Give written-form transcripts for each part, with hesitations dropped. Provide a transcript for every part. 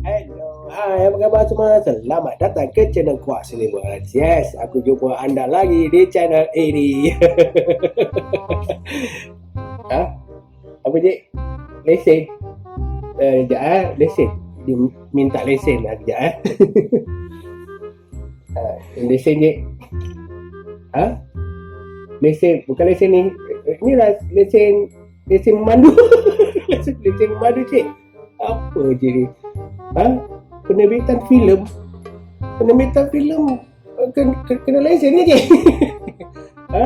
Hello, hai, apa khabar semua? Selamat datang ke channel Kuat Cinemas. Yes, aku jumpa anda lagi di channel ini. Ha? Apa je? Lesen? Sekejap lesen. Dia minta lesen lah sekejap Lesen je. Ha? Lesen, bukan lesen ni. Ni lah lesen memandu. lesen memandu cik. Apa je ni? Ha? Penerbitan filem kena lesen ni je. Ha?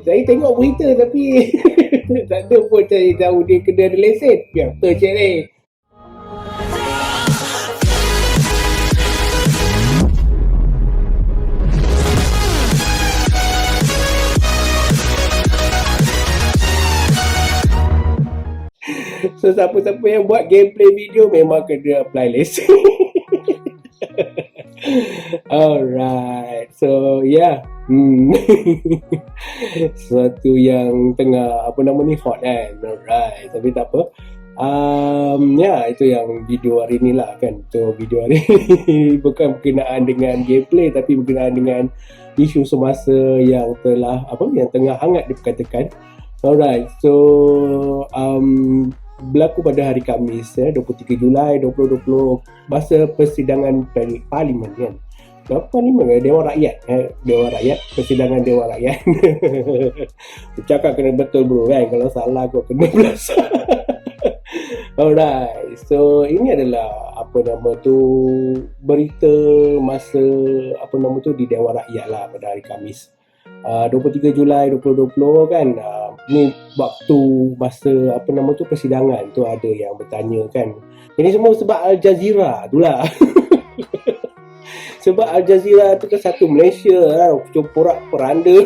Saya tengok berita tapi tak ada pun saya tahu dia kena ada lesen. Yang betul cik ni. So siapa-siapa yang buat gameplay video memang kena apply lesen. Alright, so yeah, sesuatu yang tengah hot kan. Alright, tapi tak apa. Itu yang video hari ni lah kan. So video hari ni bukan berkenaan dengan gameplay tapi berkenaan dengan isu semasa yang yang tengah hangat diperkatakan. Alright, so berlaku pada hari Khamis 23 Julai 2020 masa persidangan Parlimen kan. Parlimen Dewan Rakyat Dewan Rakyat, persidangan Dewan Rakyat. Cakap kena betul bro kan, kalau salah kau kena belas. Alright, so ini adalah berita masa di Dewan Rakyat lah pada hari Khamis 23 Julai 2020 kan. Ni waktu masa persidangan tu ada yang bertanya kan. Ini semua sebab Al Jazeera tu lah. Sebab Al Jazeera tu kan satu Malaysia lah, porak peranda.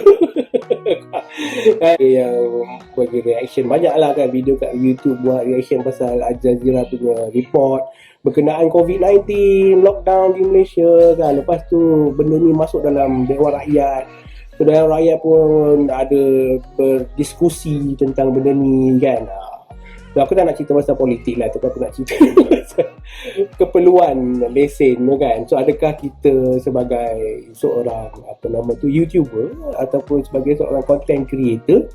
Yang bagi reaction banyak lah kan, video kat YouTube buat reaction pasal Al Jazeera punya report berkenaan COVID-19, lockdown di Malaysia kan. Lepas tu benda ni masuk dalam Dewan Rakyat. Dewan Rakyat pun ada berdiskusi tentang benda ni kan. So, aku tak nak cerita pasal politik lah, tapi aku nak cerita pasal keperluan lesen kan. So adakah kita sebagai seorang YouTuber ataupun sebagai seorang content creator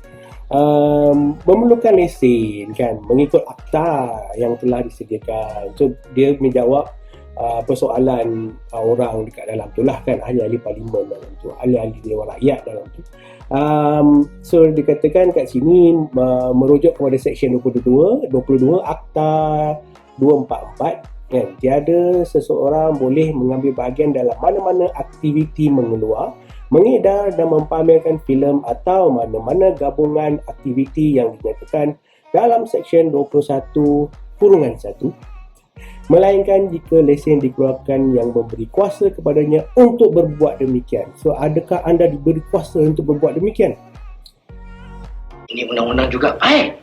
memerlukan lesen kan, mengikut akta yang telah disediakan. So dia menjawab persoalan orang dekat dalam tu lah kan, ahli-ahli parlimen dalam tu, ahli-ahli Dewan Rakyat dalam tu. So dikatakan kat sini merujuk kepada Seksyen 22 Akta 244 kan, tiada seseorang boleh mengambil bahagian dalam mana-mana aktiviti mengeluar, mengedar dan mempamerkan filem atau mana-mana gabungan aktiviti yang dinyatakan dalam Seksyen 21(1), melainkan jika lesen dikeluarkan yang memberi kuasa kepadanya untuk berbuat demikian. So adakah anda diberi kuasa untuk berbuat demikian? Ini undang-undang juga baik.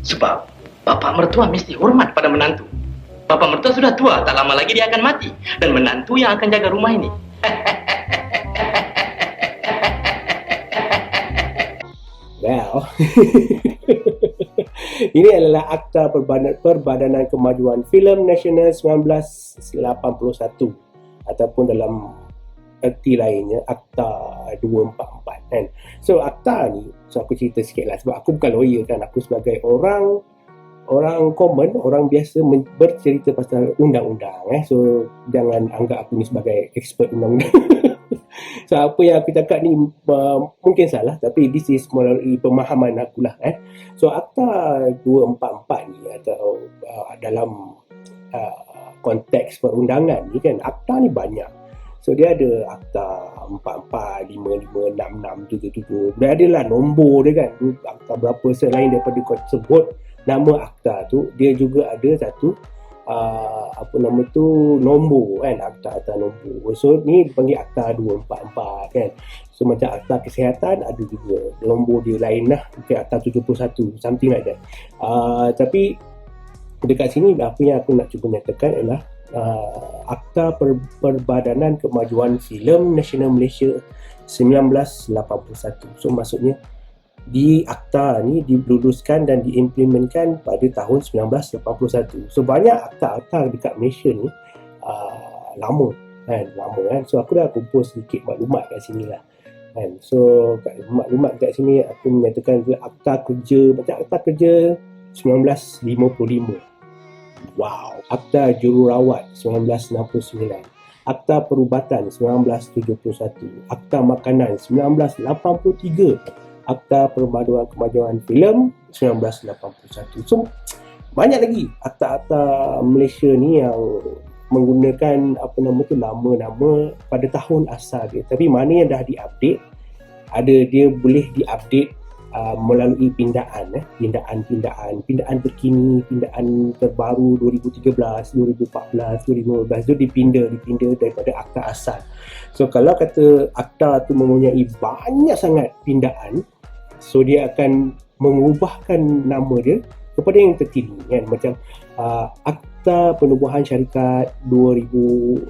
Sebab bapa mertua mesti hormat pada menantu. Bapa mertua sudah tua, tak lama lagi dia akan mati. Dan menantu yang akan jaga rumah ini. Well, ini adalah Akta Perbadanan Kemajuan Filem Nasional 1981 ataupun dalam erti lainnya Akta 244 kan. So akta ni, so aku cerita sikit lah sebab aku bukan lawyer kan, aku sebagai orang common, orang biasa bercerita pasal undang-undang So jangan anggap aku ni sebagai expert undang-undang. So apa yang aku cakap ni mungkin salah, tapi this is melalui pemahaman aku lah So Akta 244 ni atau dalam konteks perundangan ni kan, akta ni banyak. So dia ada Akta 44, 55, 66, 77. Dia adalah nombor dia kan, akta berapa selain daripada kau sebut nama akta tu, dia juga ada satu nombor kan, akta nombor. So ni dipanggil Akta 244 kan. So macam akta kesihatan ada juga nombor dia lain lah, mungkin Akta 71, something like that. Tapi dekat sini apa yang aku nak cuba nyatakan adalah Akta Perbadanan Kemajuan Filem Nasional Malaysia 1981. So maksudnya di akta ni diluluskan dan diimplementkan pada tahun 1981. So banyak akta-akta dekat Malaysia ni lama kan. So aku dah kumpul sedikit maklumat kat sini lah kan. So maklumat kat sini aku menyatakan akta kerja, macam akta kerja 1955. Wow. Akta jururawat 1969. Akta perubatan 1971. Akta makanan 1983. Akta perpaduan kemajuan filem 1981. So banyak lagi akta-akta Malaysia ni yang menggunakan nama-nama pada tahun asal dia. Tapi mana yang dah diupdate, dia boleh diupdate melalui pindaan terkini, pindaan terbaru 2013, 2014, 2015 tu dipinda daripada akta asal. So kalau kata akta tu mempunyai banyak sangat pindaan, so dia akan mengubahkan nama dia kepada yang terkini kan. Macam Akta Penubuhan Syarikat 2017.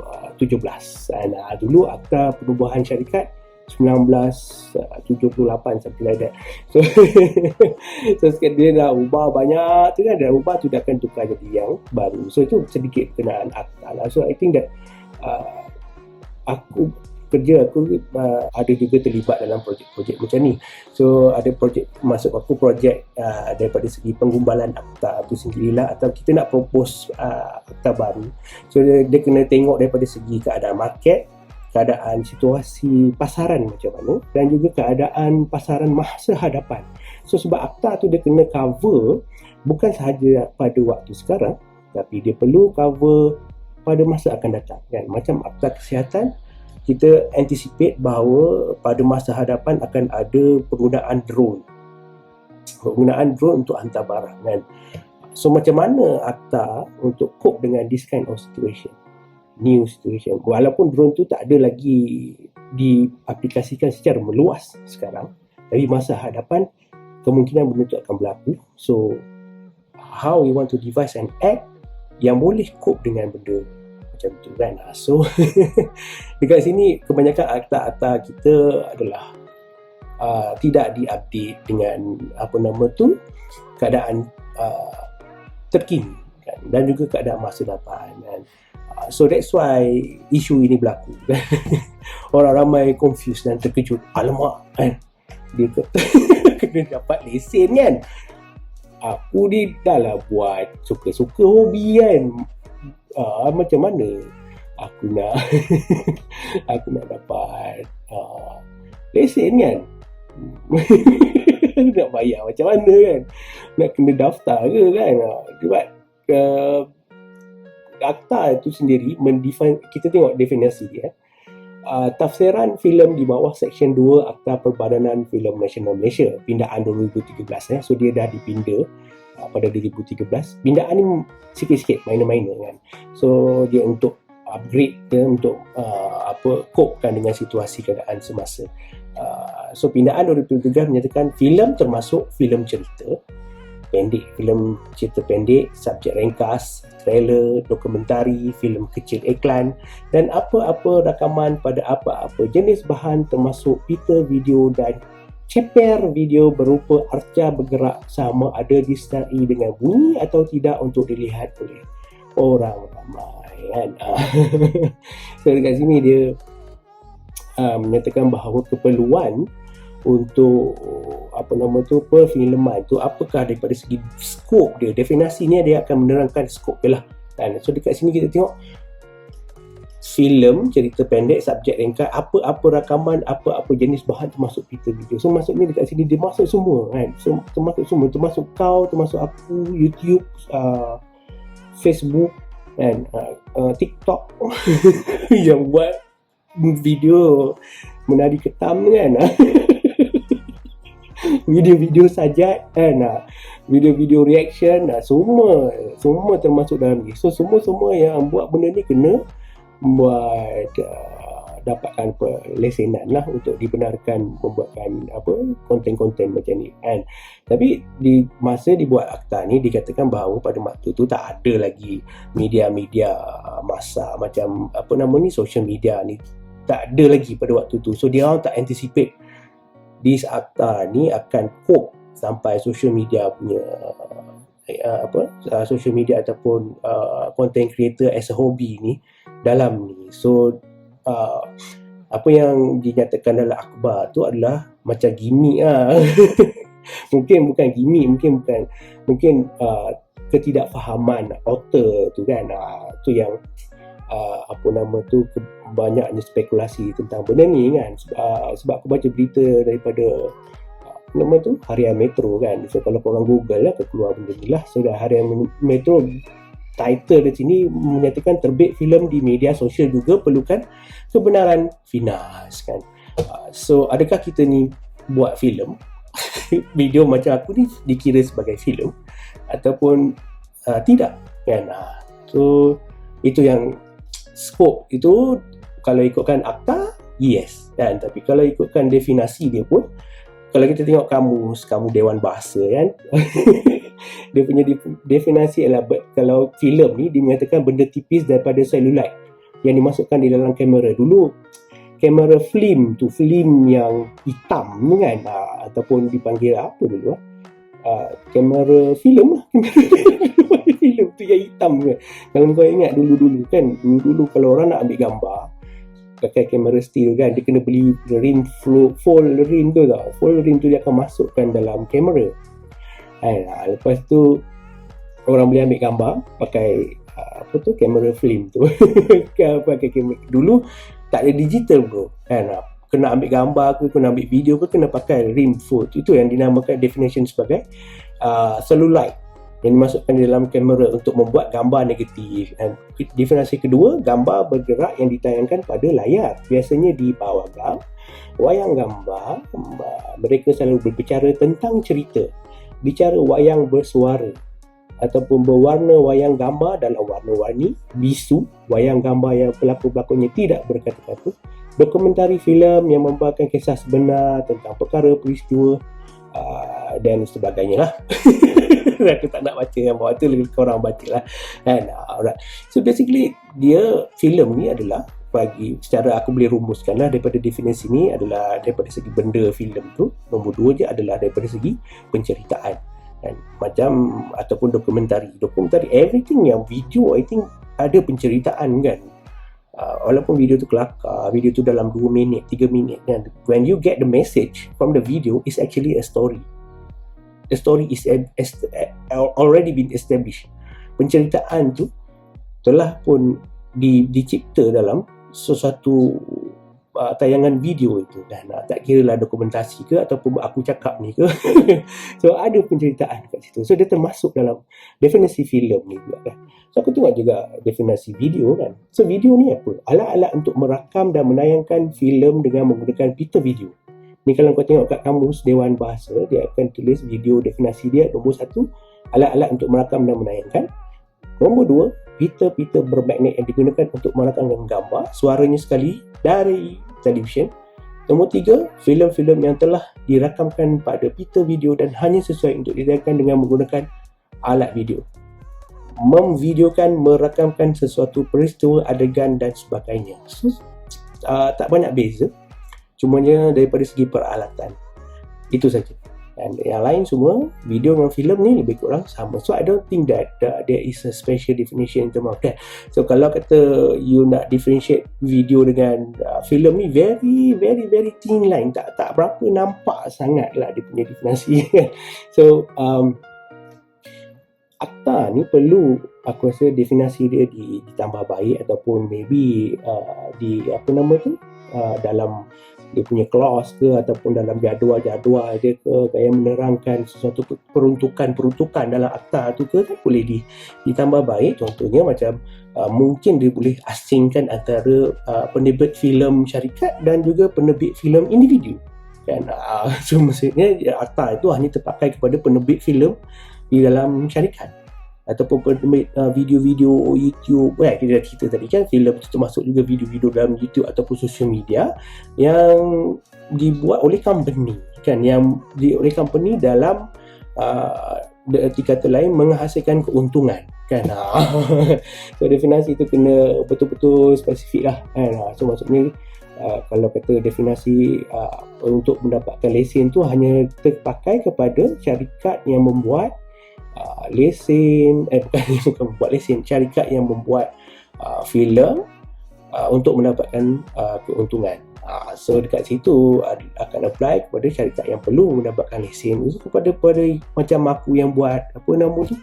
Dulu Akta Penubuhan Syarikat 1978, something like that. So sekarang dia dah ubah banyak tu kan, dah ubah tu dah akan tukar jadi yang baru. So itu sedikit kenaan akta lah. So I think that aku ada juga terlibat dalam projek-projek macam ni. So ada projek, masuk aku projek daripada segi penggumbalan akta tu sendirilah, atau kita nak propose akta baru. So dia kena tengok daripada segi keadaan market, keadaan situasi pasaran macam mana, dan juga keadaan pasaran masa hadapan. So sebab akta tu dia kena cover bukan sahaja pada waktu sekarang, tapi dia perlu cover pada masa akan datang kan. Macam akta kesihatan, kita anticipate bahawa pada masa hadapan akan ada penggunaan drone untuk hantar barang kan. So macam mana akta untuk cope dengan this kind of situation, new situation, walaupun drone tu tak ada lagi diaplikasikan secara meluas sekarang, tapi masa hadapan kemungkinan benda tu akan berlaku. So how we want to devise an act yang boleh cope dengan benda macam tu kan. So dekat sini kebanyakan akta-akta kita adalah tidak diupdate dengan keadaan terkini kan, dan juga keadaan masa depan kan. So that's why isu ini berlaku. Orang ramai confused dan terkejut. Alamak kan, dia kena dapat lesen kan. Aku ni dah lah buat suka-suka hobi kan. Macam mana aku nak dapat lesen kan. Nak bayar macam mana kan, nak kena daftar ke kan. Sebab akta itu sendiri mendefine, kita tengok definisi dia. Tafsiran filem di bawah Seksyen 2 Akta Perbadanan Filem Nasional Malaysia, pindaan 2013 So dia dah dipinda pada 2013. Pindaan ni sikit-sikit, minor-minor kan. So dia untuk upgrade dia, untuk copekan dengan situasi keadaan semasa. So pindaan 2013 menyatakan filem termasuk filem cerita pendek, filem cerita pendek, subjek ringkas, trailer, dokumentari, filem kecil iklan, dan apa-apa rakaman pada apa-apa jenis bahan termasuk pita video dan ceper video berupa arca bergerak sama ada disertai dengan bunyi atau tidak untuk dilihat oleh orang ramai kan. So dekat sini dia menyatakan bahawa keperluan untuk perfilman tu apakah daripada segi skop dia, definisi ni dia akan menerangkan skop dia lah kan. So dekat sini kita tengok filem cerita pendek, subjek ringkas, apa-apa rakaman, apa-apa jenis bahan termasuk pita video. So maksudnya dekat sini dia masuk semua kan. So termasuk semua, termasuk kau, termasuk aku, YouTube, Facebook kan, TikTok yang buat video menari ketam kan. Video-video sajat kan, video-video reaction, semua termasuk dalam ni. So semua yang buat benda ni kena buat dapatkan lesenan lah untuk dibenarkan membuatkan konten-konten macam ni kan. Tapi di masa dibuat akta ni dikatakan bahawa pada waktu tu tak ada lagi media-media masa macam social media ni tak ada lagi pada waktu tu. So dia orang tak anticipate this akta ni akan cope sampai social media punya social media ataupun content creator as a hobby ni dalam ni. So apa yang dinyatakan dalam akhbar tu adalah macam gimmick lah. Mungkin bukan gimmick, mungkin ketidakfahaman author tu kan. Tu yang banyaknya spekulasi tentang benda ni kan. Sebab aku baca berita daripada Harian Metro kan. So kalau korang Google lah, keluar benda ni lah. So Harian Metro title di sini menyatakan terbit filem di media sosial juga perlukan kebenaran Finas kan. So adakah kita ni buat filem video macam aku ni dikira sebagai filem ataupun tidak kan. So itu yang skop itu kalau ikutkan akta yes kan, tapi kalau ikutkan definisi dia pun, kalau kita tengok kamus Dewan Bahasa kan, dia punya definisi adalah kalau filem ni dia menyatakan benda tipis daripada seluloid yang dimasukkan di dalam kamera. Dulu kamera film tu, film yang hitam tu kan, ataupun dipanggil apa dulu kamera filem lah, kamera filem tu yang hitam kan. Kalau kau ingat dulu kan, dulu kalau orang nak ambil gambar pakai kamera still kan, dia kena beli rim full rim tu tau. Full rim tu dia akan masukkan dalam kamera. Lepas tu orang boleh ambil gambar pakai kamera film tu. Pakai kamera. Dulu tak ada digital bro kan. Kena ambil gambar ke, kena ambil video ke, kena pakai rim full. Itu yang dinamakan definition sebagai celluloid yang dimasukkan di dalam kamera untuk membuat gambar negatif. Dan definisi kedua, gambar bergerak yang ditayangkan pada layar, biasanya di bawah wayang gambar. Mereka selalu berbicara tentang cerita, bicara wayang bersuara ataupun berwarna wayang gambar dalam warna-warni, bisu wayang gambar yang pelakon-pelakonnya tidak berkata-kata, dokumentari filem yang membawakan kisah sebenar tentang perkara peristiwa dan sebagainya lah. Aku tak nak baca yang bawah tu, lebih korang baca lah kan. Alright. So basically dia filem ni adalah, bagi secara aku boleh rumuskan lah daripada definisi ni, adalah daripada segi benda filem tu. Nombor 2 je adalah daripada segi penceritaan kan, macam ataupun dokumentari everything yang video I think ada penceritaan kan. Walaupun video tu kelakar, video tu dalam 2 minit 3 minit kan, when you get the message from the video, is actually a story. The story is already been established. Penceritaan tu telah pun dicipta dalam sesuatu tayangan video itu. Dan tak kira lah dokumentasi ke ataupun aku cakap ni ke. So ada penceritaan kat situ. So dia termasuk dalam definisi filem ni juga kan. So aku tengok juga definisi video kan. So video ni apa? Alat-alat untuk merakam dan menayangkan filem dengan menggunakan pita video. Ni kalau kau tengok kat kamus Dewan Bahasa, dia akan tulis video definisi dia. Nombor 1, alat-alat untuk merakam dan menayangkan. Nombor 2, pita-pita bermagnet yang digunakan untuk merakamkan gambar, suaranya sekali dari televisyen. Nombor 3, filem-filem yang telah dirakamkan pada pita video dan hanya sesuai untuk ditayangkan dengan menggunakan alat video. Memvideokan, merakamkan sesuatu peristiwa, adegan dan sebagainya. So, tak banyak beza. Cumanya daripada segi peralatan. Itu saja. Dan yang lain semua, video dengan filem ni lebih kurang sama. So I don't think that there is a special definition in terms of that. So kalau kata you nak differentiate video dengan filem ni, very thin line. Tak berapa nampak sangat lah dia punya definisi. So akta ni perlu, aku rasa definisi dia ditambah baik, ataupun maybe dalam dia punya clause ke, ataupun dalam jadual-jadual dia ke, kayak menerangkan sesuatu peruntukan dalam akta tu ke, kan boleh ditambah baik. Contohnya macam mungkin dia boleh asingkan antara penerbit filem syarikat dan juga penerbit filem individu kan. So maksudnya akta itu hanya terpakai kepada penerbit filem di dalam syarikat ataupun penerbit video-video YouTube. Kita dah cerita tadi kan, filem itu termasuk juga video-video dalam YouTube ataupun social media yang dibuat oleh company kan, yang oleh company dalam erti kata lain menghasilkan keuntungan kan. So definisi itu kena betul-betul spesifik lah kan. So maksudnya Kalau kata definisi untuk mendapatkan lesen tu hanya terpakai kepada syarikat yang membuat lesen, bukan membuat lesen, syarikat yang membuat filem untuk mendapatkan keuntungan. So dekat situ akan apply kepada syarikat yang perlu mendapatkan lesen. So, kepada macam aku yang buat apa nama tu,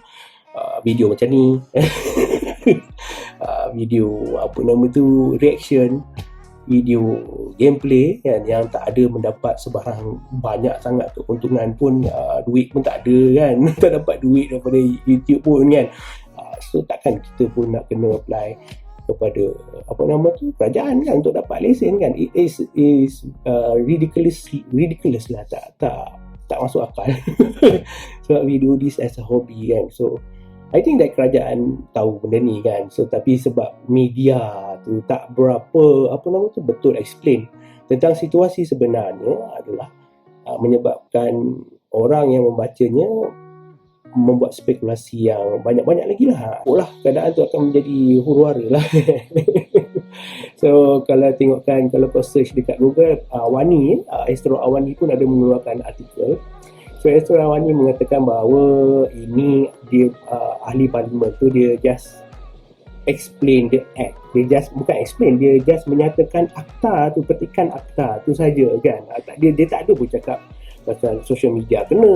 video macam ni, video apa nama tu, reaction, video gameplay kan, yang tak ada mendapat sebarang banyak sangat keuntungan pun, duit pun tak ada kan, tak dapat duit daripada YouTube pun kan. So takkan kita pun nak kena apply kepada apa nama tu, kerajaan kan untuk dapat lesen kan. It is ridiculous lah, tak masuk akal. Sebab we do this as a hobby kan. So I think that kerajaan tahu benda ni kan. So tapi sebab media tu tak berapa apa nama tu betul explain tentang situasi sebenarnya, adalah menyebabkan orang yang membacanya membuat spekulasi yang banyak-banyak lagi lah. Keadaan tu akan menjadi huru-hara lah. So kalau tengokkan, kalau kau search dekat Google, Awani, Astro Awani pun ada mengeluarkan artikel. So Astro Awani mengatakan bahawa ini dia ahli parlimen tu, dia just explain the act. Dia just bukan explain, dia just menyatakan akta tu, petikan akta tu saja kan. Dia tak ada pun cakap pasal social media kena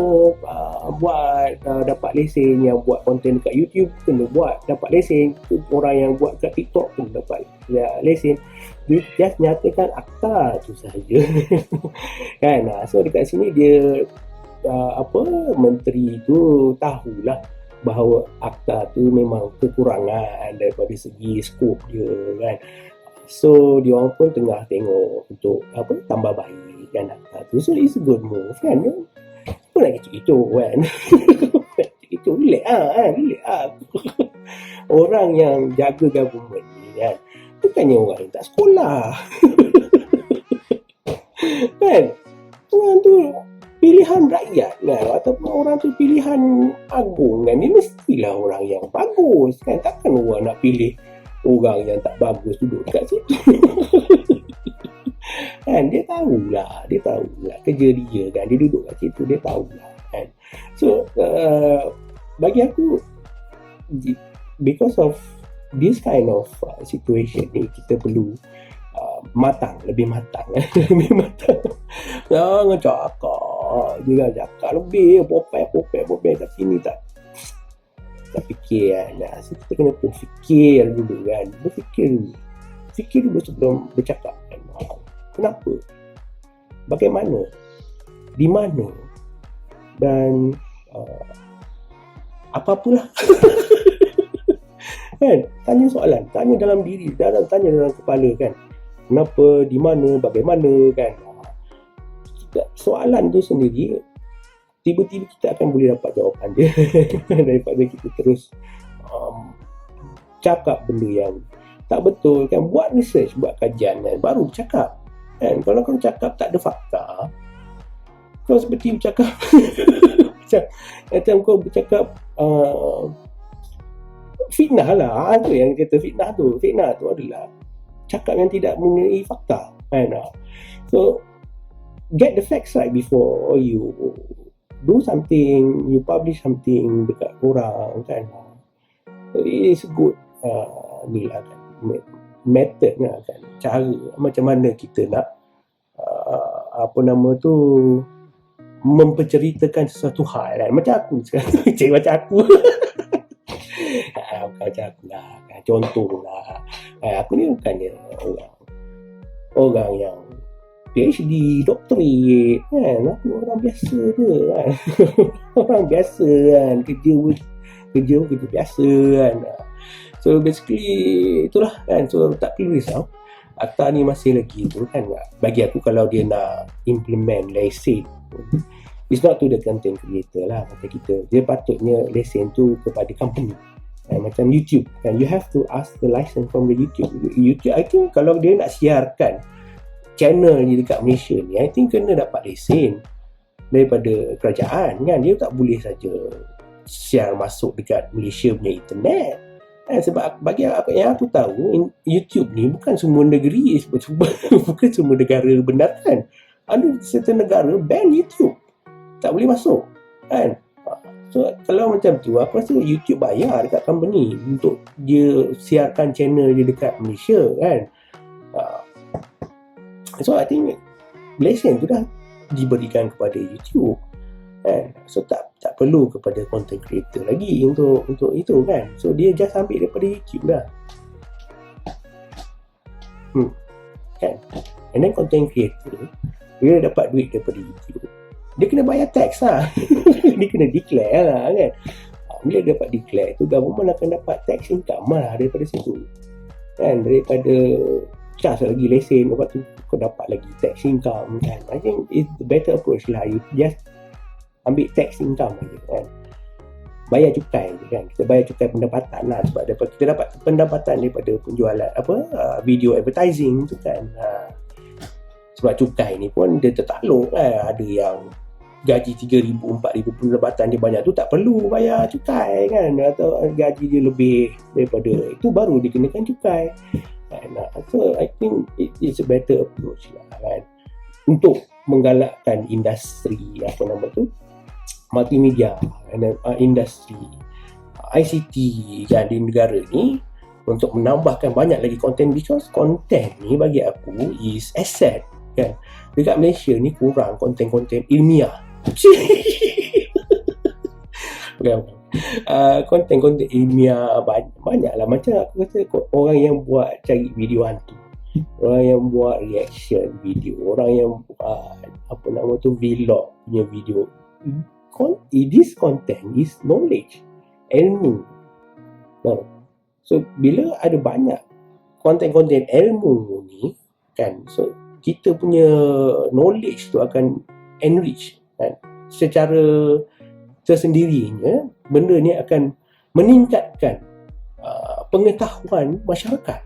buat dapat lesen, yang buat konten dekat YouTube kena buat dapat lesen, orang yang buat kat TikTok pun dapat lesen. Dia just nyatakan akta tu saja. Kan. So dekat sini dia menteri tu tahulah bahawa akta tu memang kekurangan daripada segi skop dia kan. So dia orang pun tengah tengok untuk tambah baik kan akta tu. So it's a good move kan. Apa nak kecoh-kecoh kan. Kecoh relax lah. Orang yang jaga government ni kan, bukannya orang yang tak sekolah. Kan. Orang tu pilihan rakyat kan, ataupun orang tu pilihan agung kan, dia mestilah orang yang bagus kan. Takkan orang nak pilih orang yang tak bagus duduk dekat situ. Kan, dia tahulah kerja dia kan, dia duduk kat situ, dia tahulah kan. So bagi aku, because of this kind of situation ni, kita perlu lebih matang. Jangan cakap lebih popek kat sini, tak fikir kan. So kita kena pun fikir dulu kan, fikir dulu sebelum bercakap kan. Kenapa, bagaimana, di mana, dan apa-apalah. Kan, tanya soalan, tanya dalam diri, tanya dalam kepala kan. Kenapa, di mana, bagaimana kan. Soalan tu sendiri, tiba-tiba kita akan boleh dapat jawapan dia. Daripada kita terus cakap benda yang tak betul kan. Buat research, buat kajian kan, baru cakap kan. Kalau kau cakap tak ada fakta, kau seperti bercakap macam kau bercakap fitnah lah. Tu yang kata fitnah tu adalah cakap yang tidak mengenai fakta kan. So get the facts right before you do something, you publish something dekat orang kan. So it is good ni lah kan, method lah kan, cara macam mana kita nak memperceritakan sesuatu hal kan. Macam aku sekarang. Macam aku. Bukan macam aku lah kan. Contoh lah, aku ni bukannya orang yang PhD, doktorate kan. Aku orang biasa je kan. Orang biasa kan, kerja biasa kan. So basically itulah kan. So tak perlu risau, akta ni masih lagi tu kan. Bagi aku, kalau dia nak implement lesen, it's not to the content creator lah, macam kita. Dia patutnya lesen tu kepada company. Macam YouTube kan, you have to ask the license from the YouTube. I think kalau dia nak siarkan channel ni dekat Malaysia ni, I think kena dapat lesen daripada kerajaan kan. Dia tak boleh saja share masuk dekat Malaysia punya internet Sebab bagi apa yang aku tahu, YouTube ni bukan semua negeri, bukan semua negara benarkan. Ada certain negara ban YouTube, tak boleh masuk kan. So kalau macam tu, aku rasa YouTube bayar dekat company untuk dia siarkan channel dia dekat Malaysia kan. So I think lesen tu dah diberikan kepada YouTube kan. So tak perlu kepada content creator lagi untuk itu kan. So dia just ambil daripada YouTube dah. Kan. And then content creator bila dapat duit daripada YouTube, dia kena bayar tax lah. Dia kena declare lah kan. Bila dia dapat declare tu, government akan dapat tax income lah daripada situ kan. Daripada charge lagi lesen, lepas tu kau dapat lagi tax income kan. I think it's the better approach lah. You just ambil tax income je kan. Bayar cukai je kan. Kita bayar cukai pendapatan lah, sebab kita dapat pendapatan daripada penjualan video advertising tu kan. Sebab cukai ni pun dia tertakluk kan. Ada yang gaji 3,000, 4,000 pendapatan dia banyak tu tak perlu bayar cukai kan. Atau gaji dia lebih daripada itu baru dikenakan cukai kan. So I think it's a better approach lah kan, untuk menggalakkan industri multimedia, industri ICT kan di negara ni, untuk menambahkan banyak lagi konten, because konten ni bagi aku is asset kan. Dekat Malaysia ni kurang konten-konten ilmiah. Konten-konten ilmiah banyak lah. Macam aku kata, orang yang buat cari video hantu, orang yang buat reaction video, orang yang buat vlog punya video. This content is knowledge, ilmu. So bila ada banyak konten-konten ilmu ni kan, so kita punya knowledge tu akan enrich kan. Secara tersendirinya benda ni akan meningkatkan pengetahuan masyarakat.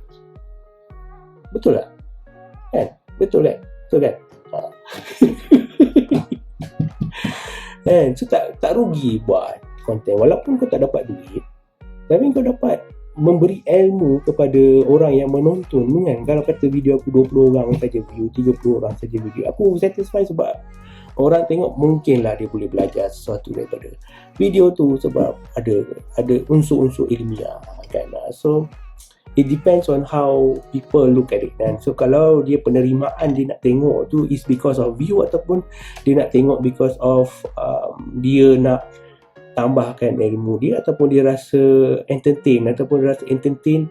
Betul tak? Kan? Betul kan? So tak rugi buat konten, walaupun kau tak dapat duit, tapi kau dapat memberi ilmu kepada orang yang menonton kan. Kalau kata video aku 20 orang saja view, 30 orang saja video, aku satisfy, sebab orang tengok mungkinlah dia boleh belajar sesuatu daripada video tu, sebab ada unsur-unsur ilmiah kan. So it depends on how people look at it kan. So kalau dia penerimaan dia nak tengok tu is because of view, ataupun dia nak tengok because of dia nak tambahkan ilmu dia, ataupun dia rasa entertain, ataupun rasa entertain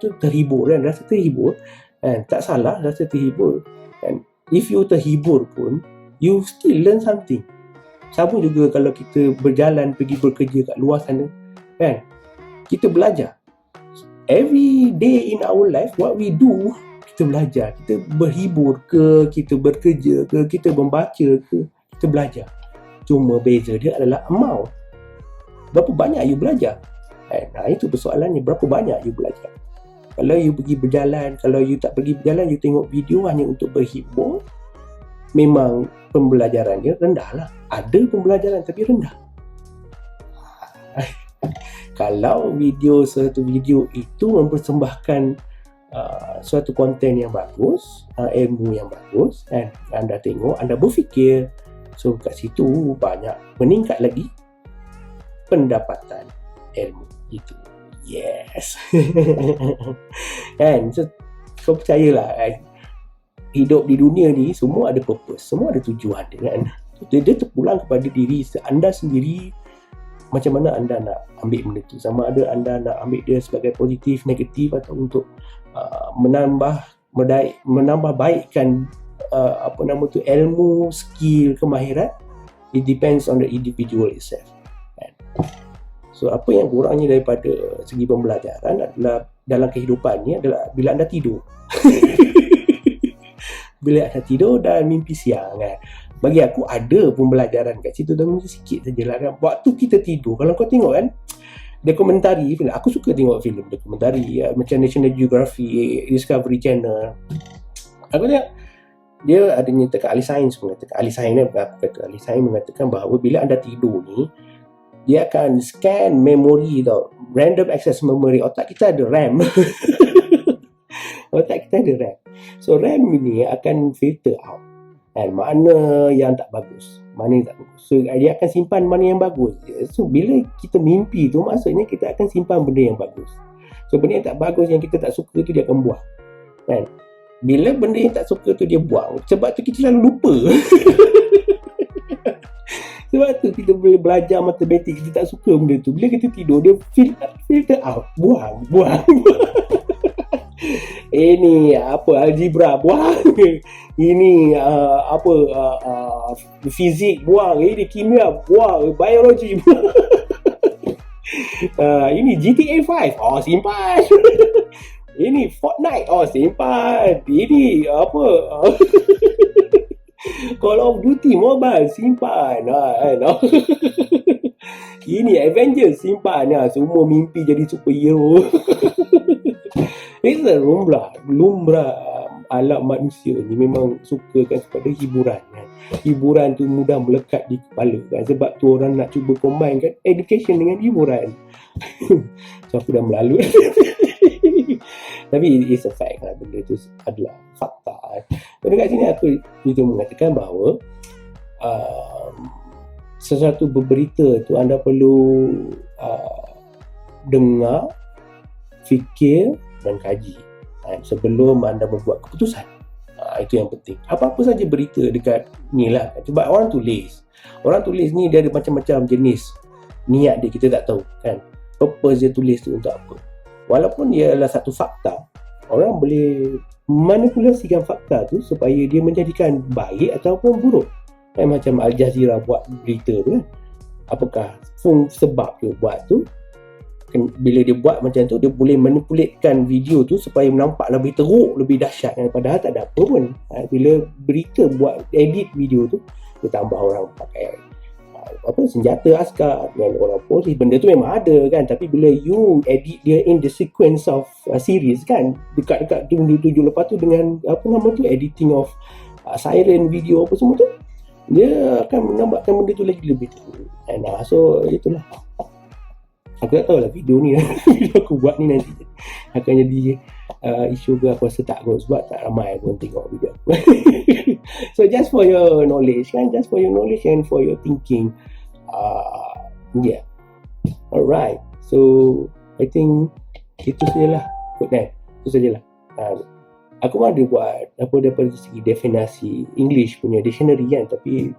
tu terhibur kan, rasa terhibur kan, tak salah rasa terhibur kan. If you terhibur pun, you still learn something. Sama juga kalau kita berjalan pergi bekerja kat luar sana kan, kita belajar. Every day in our life, what we do, kita belajar. Kita berhibur ke, kita bekerja ke, kita membaca ke, kita belajar. Cuma beza dia adalah amount. Berapa banyak you belajar? Itu persoalannya, berapa banyak you belajar. Kalau you pergi berjalan, kalau you tak pergi berjalan, you tengok video hanya untuk berhibur, memang pembelajaran dia rendah lah. Ada pembelajaran tapi rendah. Kalau suatu video itu mempersembahkan suatu konten yang bagus, ilmu yang bagus, kan, anda tengok, anda berfikir, so kat situ banyak meningkat lagi pendapatan ilmu itu. Yes. Kan, so kau percayalah kan, hidup di dunia ni semua ada purpose, semua ada tujuan dia kan. Dia terpulang kepada diri anda sendiri, macam mana anda nak ambil benda tu. Sama ada anda nak ambil dia sebagai positif, negatif, atau untuk menambah baikkan ilmu, skill, kemahiran. It depends on the individual itself kan? So apa yang kurangnya daripada segi pembelajaran adalah dalam kehidupan ni adalah bila anda tidur. Bila anda tidur dan mimpi siang kan. Bagi aku ada pembelajaran kat situ, dan mungkin sikit sajalah kan. Waktu kita tidur, kalau kau tengok kan, dokumentari, aku suka tengok filem dokumentari macam National Geographic, Discovery Channel. Aku tengok dia ada nyatakan, ahli sains mengatakan bahawa bila anda tidur ni, dia akan scan memori tau, random access memory. Otak kita ada RAM. Otak kita ada RAM. So RAM ini akan filter out mana yang tak bagus, mana yang tak bagus. So dia akan simpan mana yang bagus. So bila kita mimpi tu, maksudnya kita akan simpan benda yang bagus. So benda yang tak bagus, yang kita tak suka tu, dia akan buang kan. Bila benda yang tak suka tu dia buang, sebab tu kita selalu lupa. Sebab tu kita boleh belajar matematik, kita tak suka benda tu. Bila kita tidur, dia filter out, buang. Ini algebra, buang. Ini fizik, buang. Ini kimia, buang. Biologi, buang. Ini GTA 5, simpan. Ini Fortnite, simpan. Ini Call of Duty Mobile, simpan. Ini Avengers, simpan. Semua mimpi jadi superhero. It's a lumrah alam manusia ni memang suka kan kepada hiburan kan. Hiburan tu mudah melekat di kepala kan. Sebab tu orang nak cuba combine kan education dengan hiburan. So aku dah melalui. Tapi it's a fact lah, benda tu adalah fakta. Dan dekat sini aku itu mengatakan bahawa sesuatu berberita tu anda perlu dengar, fikir dan kaji sebelum anda membuat keputusan. Itu yang penting. Apa-apa saja berita dekat ni lah. Sebab orang tulis ni dia ada macam-macam jenis niat dia, kita tak tahu kan. Purpose dia tulis tu untuk apa. Walaupun dia adalah satu fakta, orang boleh manipulasikan fakta tu supaya dia menjadikan baik ataupun buruk. Macam Al Jazeera buat berita tu kan. Apakah sebab dia buat tu? Bila dia buat macam tu, dia boleh manipulatekan video tu supaya nampak lebih teruk, lebih dahsyat kan. Padahal tak ada apa pun. Bila berita buat edit video tu, dia tambah orang pakai senjata askar dengan orang polis. Benda tu memang ada kan. Tapi bila you edit dia in the sequence of series kan, dekat-dekat tujuh lepas tu dengan editing of siren video apa semua tu, dia akan menambahkan benda tu lagi lebih teruk. So itulah. Aku tak tahu lah video ni video aku buat ni nanti akan jadi isu ke. Aku rasa tak kot, sebab tak ramai pun tengok video aku. So just for your knowledge kan, just for your knowledge and for your thinking. Yeah, alright. So I think itu sajalah. Itu sajalah. Aku pun ada buat daripada segi definisi English punya dictionary kan, tapi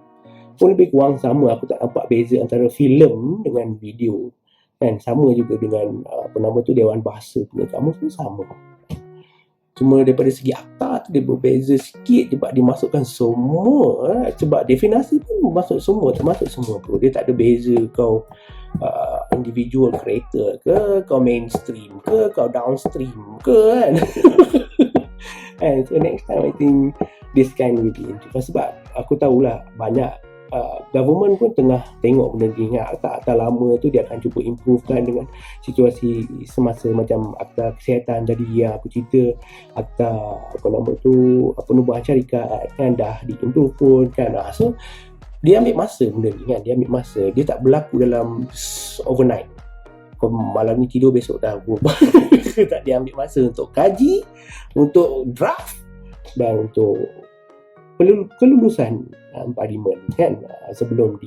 pun lebih kurang sama. Aku tak nampak beza antara filem dengan video kan. Sama juga dengan Dewan Bahasa punya kamus pun sama. Cuma daripada segi akta tu dia berbeza sikit sebab dia masukkan semua. Sebab definisi pun masuk semua, termasuk semua tu. Dia tak ada beza kau individual creator ke, kau mainstream ke, kau downstream ke kan. And so next time I think this kind will be interesting. Sebab aku tahulah banyak government pun tengah tengok benda ni. Akta lama tu dia akan cuba improvekan dengan situasi semasa, macam akta kesihatan tadi yang aku cerita, akta penubuhan syarikat kan dah diimprove pun kan. So dia ambil masa benda ni kan, dia tak berlaku dalam overnight. Kau malam ni tidur besok dah berubah. Tak, dia ambil masa untuk kaji, untuk draft dan untuk kelulusan parlimen kan, sebelum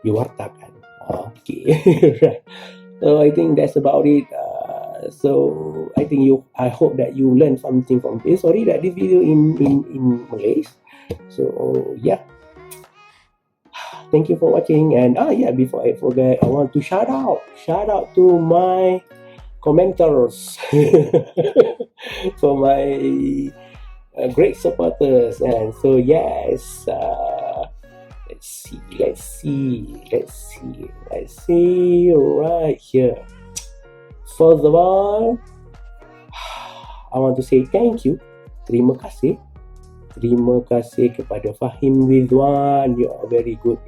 diwartakan. Okay. Right. So I think that's about it. So I hope that you learn something from this. Sorry that this video in Malay. So yeah. Thank you for watching. And before I forget, I want to shout out to my commenters for my great supporters. And so yes, let's see right here. First of all, I want to say thank you, terima kasih kepada Fahim Ridwan. You are very good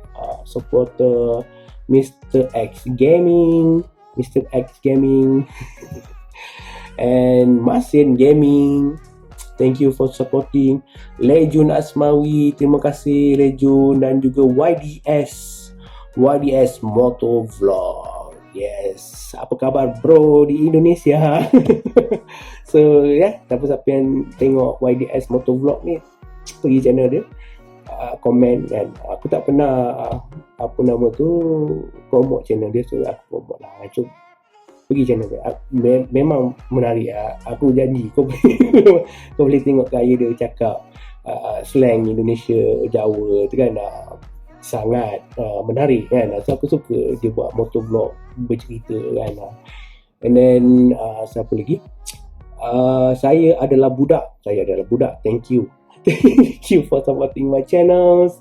supporter. Mr. X Gaming and Masin Gaming, thank you for supporting. Lejun Asmawi, terima kasih Lejun, dan juga YDS Moto Vlog. Yes, apa khabar bro di Indonesia? So siapa-siapa yang tengok YDS Moto Vlog ni, pergi channel dia, komen kan. Aku tak pernah promote channel dia, so aku promote lah. So pergi channel dia, memang menarik. Aku janji kau kau boleh tengok gaya dia cakap, slang Indonesia, Jawa tu kan, sangat menarik kan. So aku suka dia buat motovlog, bercerita kan. And then siapa lagi, saya adalah budak. Thank you. Thank you for supporting my channels.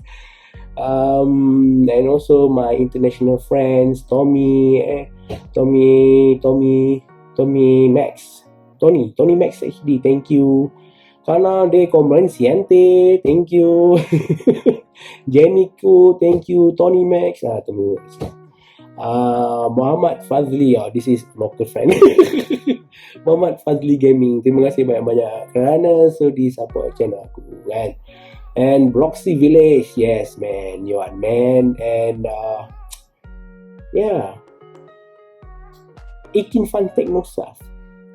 And also my international friends, Tommy Max HD, thank you. Kana de Convenciente, thank you. Jenico, thank you. Tony Max, Tommy Max. Muhammad Fazli, this is local friend. Muhammad Fazli Gaming, terima kasih banyak-banyak kerana sudi support channel aku kan. And Bloxy Village, yes man, you are man. And Ikin Fun Techno stuff.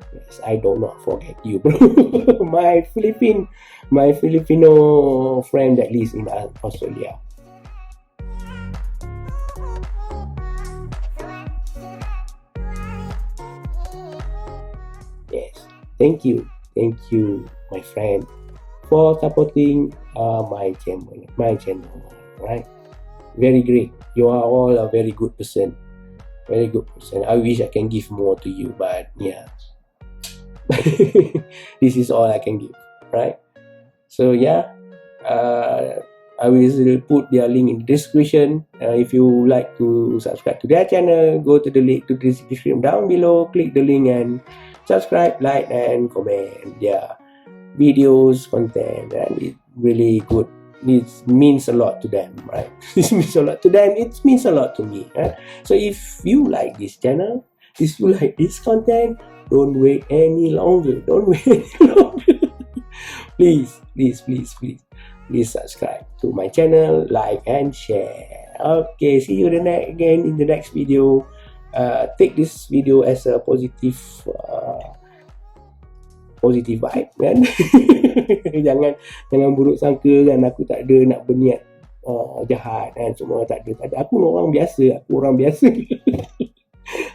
Yes, I do not forget you, bro. my Filipino friend that lives in Australia. Yes, thank you, my friend, for supporting my channel, right? Very great. You are all a very good person. I wish I can give more to you, but this is all I can give, right? So I will put their link in the description. If you like to subscribe to their channel, go to the link to the description down below, click the link and subscribe, like and comment their videos, content, and it's really good. It means a lot to them, right? It means a lot to them, it means a lot to me, right? So if you like this channel, if you like this content, don't wait any longer. Please subscribe to my channel, like and share. Okay, see you again in the next video. Take this video as a positive vibe kan. jangan buruk sangka kan, aku tak ada nak berniat jahat kan, semua tak ada. Aku orang biasa.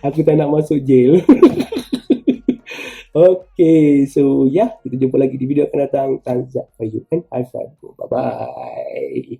Aku tak nak masuk jail. Okay, so kita jumpa lagi di video akan datang. Thumbs up for you and high five. Bye bye.